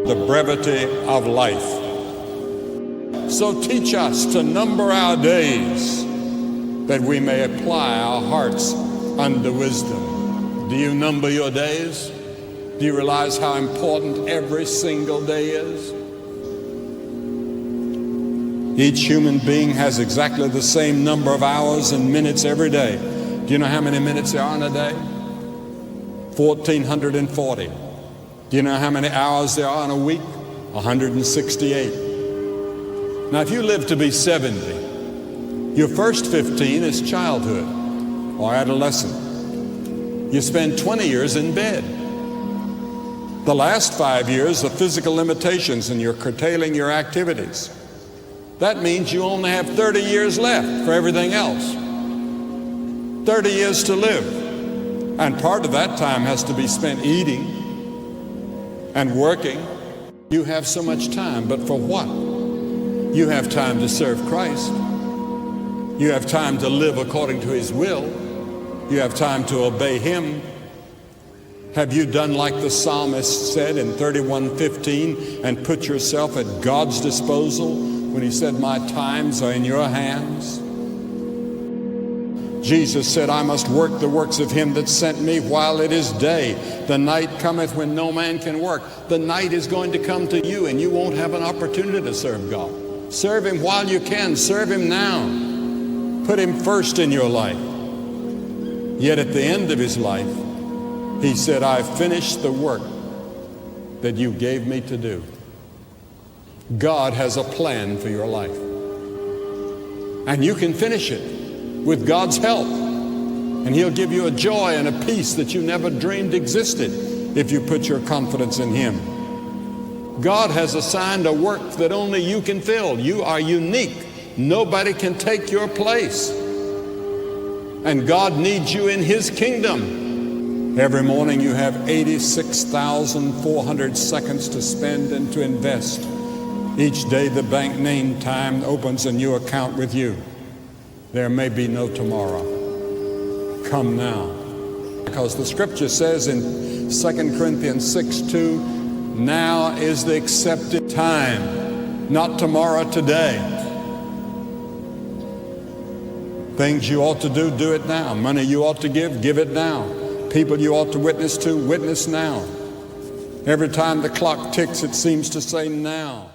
the brevity of life. So teach us to number our days, that we may apply our hearts unto wisdom. Do you number your days? Do you realize how important every single day is? Each human being has exactly the same number of hours and minutes every day. Do you know how many minutes there are in a day? 1,440. Do you know how many hours there are in a week? 168. Now, if you live to be 70, your first 15 is childhood or adolescent. You spend 20 years in bed. The last 5 years are physical limitations, and you're curtailing your activities. That means you only have 30 years left for everything else. 30 years to live. And part of that time has to be spent eating and working. You have so much time, but for what? You have time to serve Christ. You have time to live according to His will. You have time to obey Him. Have you done like the psalmist said in 31:15 and put yourself at God's disposal when he said, "My times are in your hands"? Jesus said, "I must work the works of Him that sent me while it is day. The night cometh when no man can work." The night is going to come to you, and you won't have an opportunity to serve God. Serve Him while you can. Serve Him now. Put Him first in your life. Yet at the end of His life, He said, "I finished the work that you gave me to do." God has a plan for your life. And you can finish it with God's help. And He'll give you a joy and a peace that you never dreamed existed if you put your confidence in Him. God has assigned a work that only you can fill. You are unique. Nobody can take your place. And God needs you in His kingdom. Every morning you have 86,400 seconds to spend and to invest. Each day the bank name time opens a new account with you. There may be no tomorrow. Come now. Because the scripture says in 2 Corinthians 6:2, now is the accepted time, not tomorrow, today. Things you ought to do, do it now. Money you ought to give it now. People you ought to witness to, witness now. Every time the clock ticks, it seems to say now.